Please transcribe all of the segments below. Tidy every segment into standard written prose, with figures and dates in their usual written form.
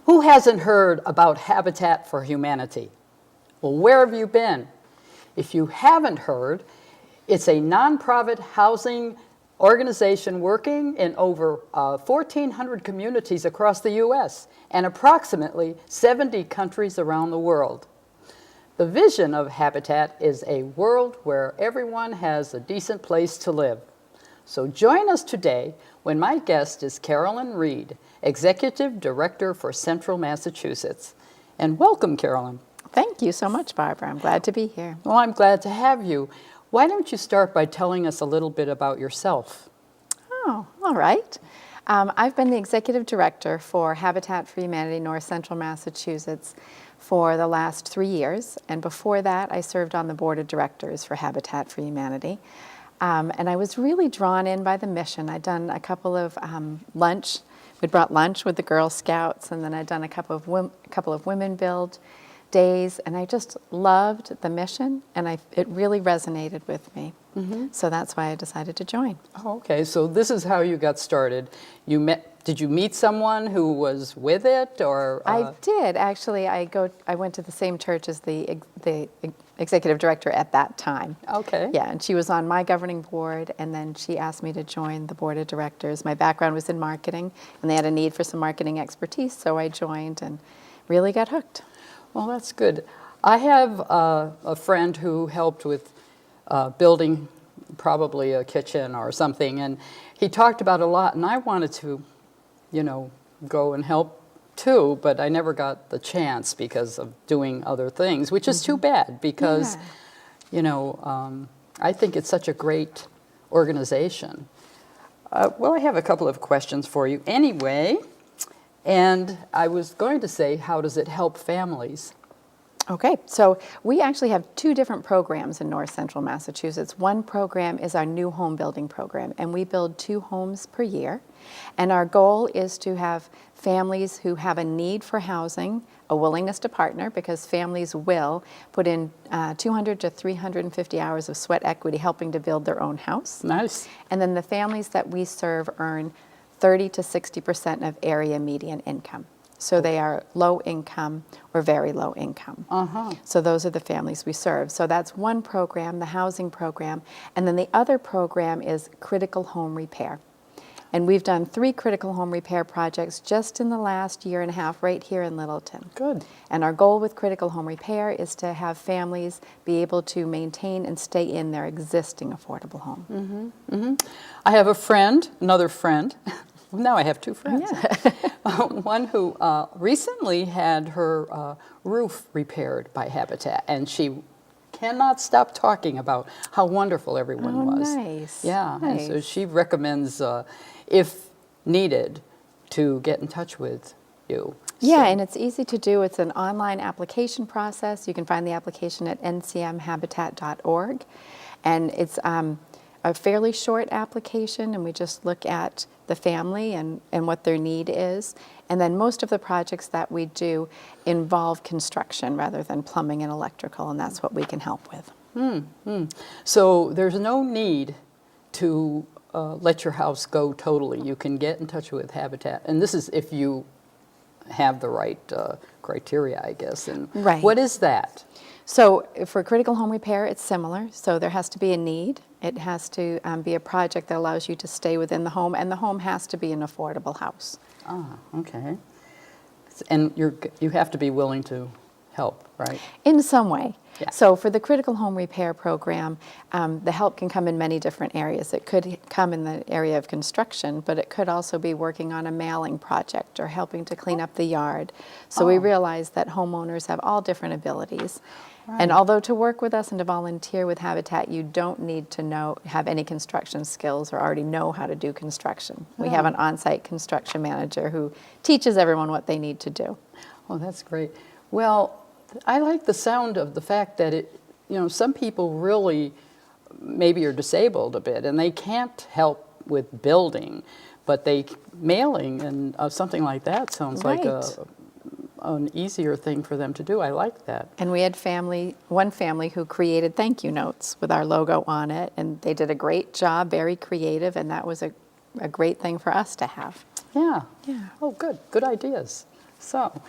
Who hasn't heard about Habitat for Humanity? Well, where have you been? If you haven't heard, it's a nonprofit housing organization working in over 1,400 communities across the U.S. and approximately 70 countries around the world. The vision of Habitat is a world where everyone has a decent place to live. So join us today when my guest is Carolyn Reid, Executive Director for Central Massachusetts. And welcome, Carolyn. Thank you so much, Barbara. I'm glad to be here. Well, I'm glad to have you. Why don't you start by telling us a little bit about yourself? Oh, all right. I've been the Executive Director for Habitat for Humanity North Central Massachusetts for the last 3 years. And before that, I served on the Board of Directors for Habitat for Humanity. And I was really drawn in by the mission. I'd done a couple of we'd brought lunch with the Girl Scouts, and then I'd done a couple of Women Build days, and I just loved the mission, and it really resonated with me. Mm-hmm. So that's why I decided to join. Oh, okay, so this is how you got started. Did you meet someone who was with it, or? I did, actually. I went to the same church as the executive director at that time. Okay. Yeah, and she was on my governing board, and then she asked me to join the board of directors. My background was in marketing, and they had a need for some marketing expertise, so I joined and really got hooked. Well, that's good. I have a friend who helped with building probably a kitchen or something, and he talked about a lot, and I wanted to, go and help too, but I never got the chance because of doing other things, which is too bad because, I think it's such a great organization. Well, I have a couple of questions for you anyway, and I was going to say, how does it help families? Okay, so we actually have 2 different programs in North Central Massachusetts. One program is our new home building program, and we build 2 homes per year. And our goal is to have families who have a need for housing, a willingness to partner, because families will put in 200 to 350 hours of sweat equity helping to build their own house. Nice. And then the families that we serve earn 30 to 60% of area median income. So they are low income or very low income. Uh-huh. So those are the families we serve. So that's one program, the housing program. And then the other program is critical home repair. And we've done 3 critical home repair projects just in the last year and a half right here in Littleton. Good. And our goal with critical home repair is to have families be able to maintain and stay in their existing affordable home. Mm-hmm. Mm-hmm. I have another friend. Now I have 2 friends. Yeah. One who recently had her roof repaired by Habitat, and she cannot stop talking about how wonderful everyone was. Nice. Yeah, nice. And so she recommends, if needed, to get in touch with you. Yeah, and it's easy to do. It's an online application process. You can find the application at ncmhabitat.org, and it's a fairly short application, and we just look at the family and what their need is. And then most of the projects that we do involve construction rather than plumbing and electrical, and that's what we can help with. Mm-hmm. So there's no need to let your house go totally. You can get in touch with Habitat, and this is if you have the right criteria, I guess. And right. What is that? So for critical home repair, it's similar. So there has to be a need. It has to be a project that allows you to stay within the home, and the home has to be an affordable house. Ah, okay. And you have to be willing to help, right? In some way. Yeah. So for the critical home repair program, the help can come in many different areas. It could come in the area of construction, but it could also be working on a mailing project or helping to clean up the yard. So we realize that homeowners have all different abilities. Right. And although to work with us and to volunteer with Habitat, you don't need to have any construction skills or already know how to do construction. We have an on-site construction manager who teaches everyone what they need to do. Oh, that's great. Well, I like the sound of the fact that some people really maybe are disabled a bit and they can't help with building, but mailing and something like that sounds like Right. an easier thing for them to do. I like that. And we had one family who created thank you notes with our logo on it, and they did a great job, very creative, and that was a great thing for us to have. Yeah. Yeah. Oh, good. Good ideas. So,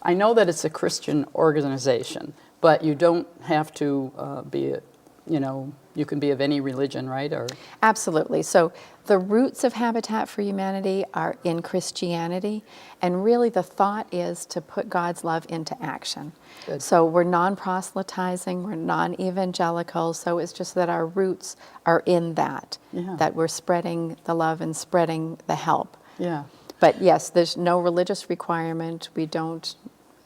I know that it's a Christian organization, but you don't have to you can be of any religion, right? Or Absolutely. So the roots of Habitat for Humanity are in Christianity, and really the thought is to put God's love into action. Good. So we're non-proselytizing, we're non-evangelical, so it's just that our roots are in that, Yeah. that we're spreading the love and spreading the help. yeah. But yes, there's no religious requirement. We don't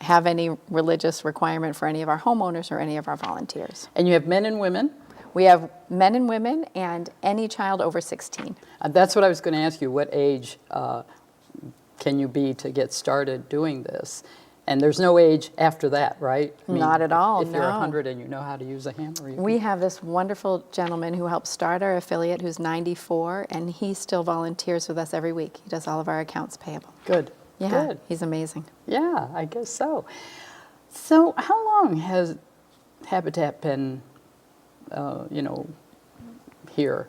have any religious requirement for any of our homeowners or any of our volunteers. And you have men and women. We have men and women and any child over 16. That's what I was going to ask you. What age can you be to get started doing this? And there's no age after that, right? I mean, Not at all, If you're no. 100 and you know how to use a hammer, We have this wonderful gentleman who helped start our affiliate who's 94, and he still volunteers with us every week. He does all of our accounts payable. Good. Yeah, Good. he's amazing. Yeah, I guess so. So, how long has Habitat been, here?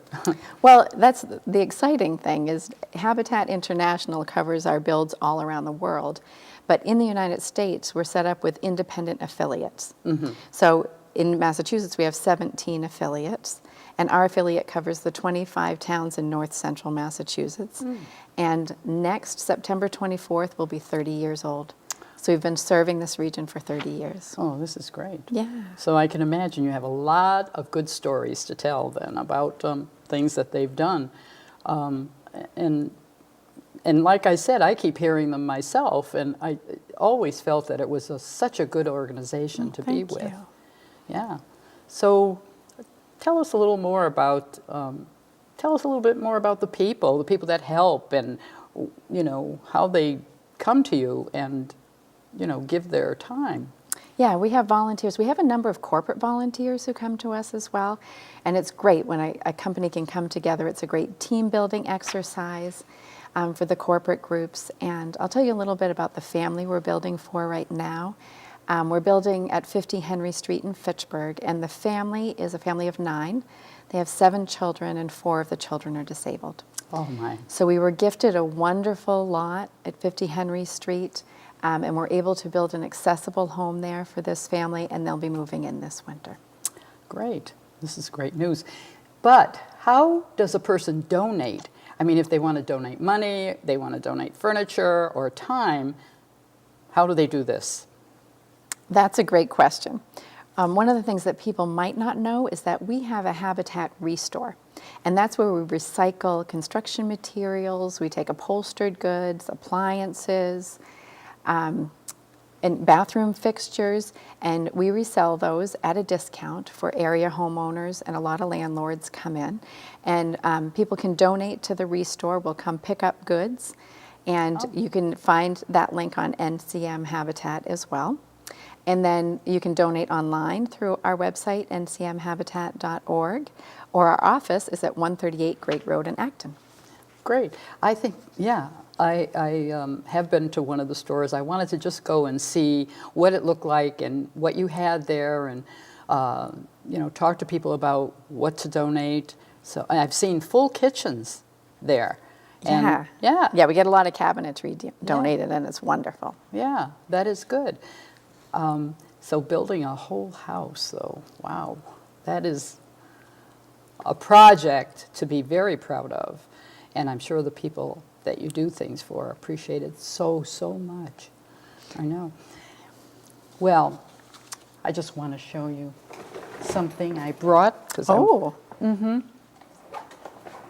Well, that's the exciting thing is Habitat International covers our builds all around the world. But in the United States, we're set up with independent affiliates. So in Massachusetts, we have 17 affiliates, and our affiliate covers the 25 towns in north central Massachusetts. And next, September 24th, will be 30 years old. So we've been serving this region for 30 years. Oh, this is great. Yeah. So I can imagine you have a lot of good stories to tell then about things that they've done. And like I said, I keep hearing them myself, and I always felt that it was such a good organization to be Thank with. you. Yeah. So tell us a little more about, bit more about the people that help, and how they come to you and give their time. Yeah, we have volunteers. We have a number of corporate volunteers who come to us as well. And it's great when a company can come together. It's a great team building exercise for the corporate groups. And I'll tell you a little bit about the family we're building for right now. We're building at 50 Henry Street in Fitchburg. And the family is a family of 9. They have 7 children, and 4 of the children are disabled. Oh, my. So we were gifted a wonderful lot at 50 Henry Street. And we're able to build an accessible home there for this family, and they'll be moving in this winter. Great. This is great news. But how does a person donate? I mean, if they want to donate money, they want to donate furniture or time, how do they do this? That's a great question. One of the things that people might not know is that we have a Habitat Restore. And that's where we recycle construction materials, we take upholstered goods, appliances, and bathroom fixtures, and we resell those at a discount for area homeowners, and a lot of landlords come in. And people can donate to the Restore. We'll come pick up goods, and you can find that link on NCM Habitat as well. And then you can donate online through our website, ncmhabitat.org, or our office is at 138 Great Road in Acton. Great. I think, yeah, I have been to one of the stores. I wanted to just go and see what it looked like and what you had there, and talk to people about what to donate. So I've seen full kitchens there. And Yeah, we get a lot of cabinetry donated, and it's wonderful. Yeah, that is good. So building a whole house, though, wow, that is a project to be very proud of. And I'm sure the people that you do things for appreciate it so, so much. I know. Well, I just want to show you something I brought.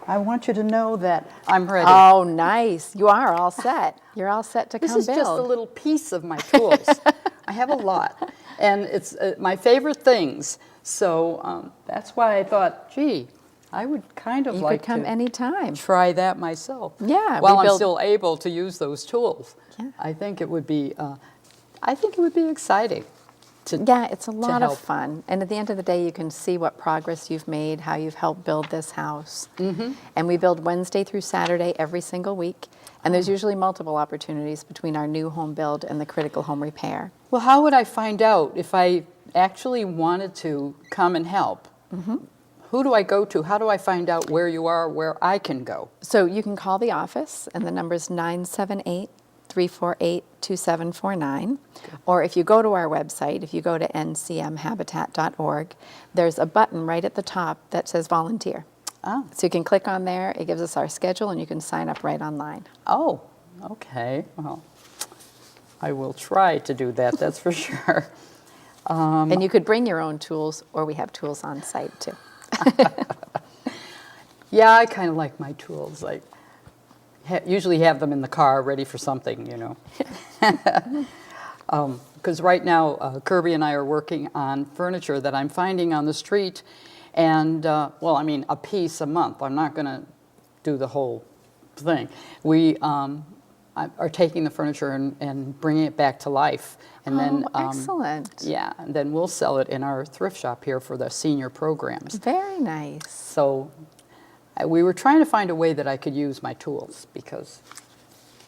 I want you to know that I'm ready. Oh, nice. You are all set. You're all set to come build. This is just a little piece of my tools. I have a lot, and it's my favorite things. So that's why I thought, gee, I would kind of like to come anytime. Try that myself. Yeah, while I'm still able to use those tools. Yeah. I think it would be exciting. Yeah, it's a lot of help. fun. And at the end of the day, you can see what progress you've made, how you've helped build this house. And we build Wednesday through Saturday every single week. And there's usually multiple opportunities between our new home build and the critical home repair. Well, how would I find out if I actually wanted to come and help? Who do I go to? How do I find out where you are, where I can go? So you can call the office, and the number is 978-348-2749. Or if you go to our website, if you go to ncmhabitat.org, there's a button right at the top that says volunteer. Oh, So you can click on there, it gives us our schedule, and you can sign up right online. oh, okay. Well, I will try to do that, that's for sure. And you could bring your own tools, or we have tools on site too. Yeah, I kind of like my tools. I usually have them in the car ready for something, you know. Because right now, Kirby and I are working on furniture that I'm finding on the street. And, well, I mean, a piece a month. I'm not going to do the whole thing. We are taking the furniture and bringing it back to life. And then, Excellent. yeah, and then we'll sell it in our thrift shop here for the senior programs. Very nice. So we were trying to find a way that I could use my tools because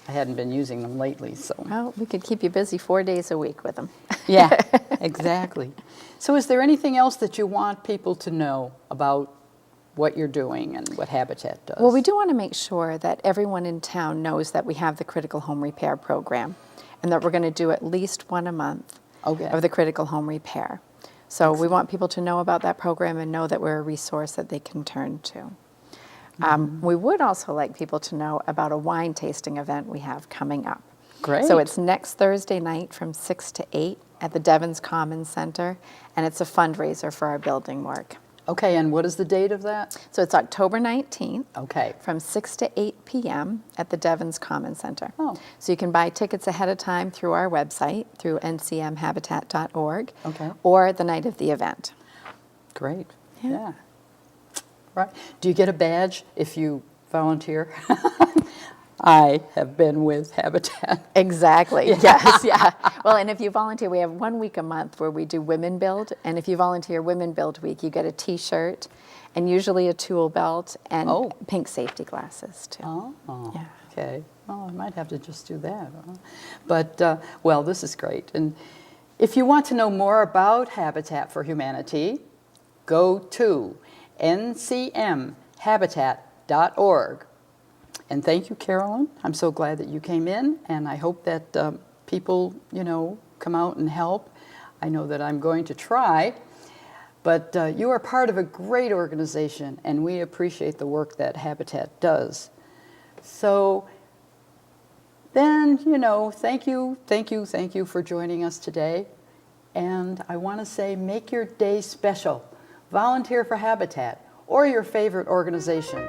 I hadn't been using them lately. So Well, we could keep you busy 4 days a week with them. yeah, exactly. So is there anything else that you want people to know about what you're doing and what Habitat does? Well, we do want to make sure that everyone in town knows that we have the critical home repair program and that we're going to do at least one a month Okay. of the critical home repair. So we want people to know about that program and know that we're a resource that they can turn to. We would also like people to know about a wine tasting event we have coming up. Great. So it's next Thursday night from 6 to 8 at the Devon's Commons Center, and it's a fundraiser for our building work. Okay, and what is the date of that? So it's October 19th. Okay. From 6 to 8 p.m. at the Devon's Commons Center. Oh. So you can buy tickets ahead of time through our website, through ncmhabitat.org, Okay. or the night of the event. Great. Yeah. Yeah. Right. Do you get a badge if you volunteer? I have been with Habitat. Exactly, yes, yeah. Well, and if you volunteer, we have 1 week a month where we do Women Build, and if you volunteer Women Build Week, you get a t-shirt, and usually a tool belt, and pink safety glasses, too. Oh, Yeah. okay. Well, I might have to just do that. But, well, this is great. And if you want to know more about Habitat for Humanity, go to ncmhabitat.org. And thank you, Carolyn. I'm so glad that you came in, and I hope that people, you know, come out and help. I know that I'm going to try, but you are part of a great organization, and we appreciate the work that Habitat does. So then, you know, thank you for joining us today. And I want to say, make your day special. Volunteer for Habitat or your favorite organization.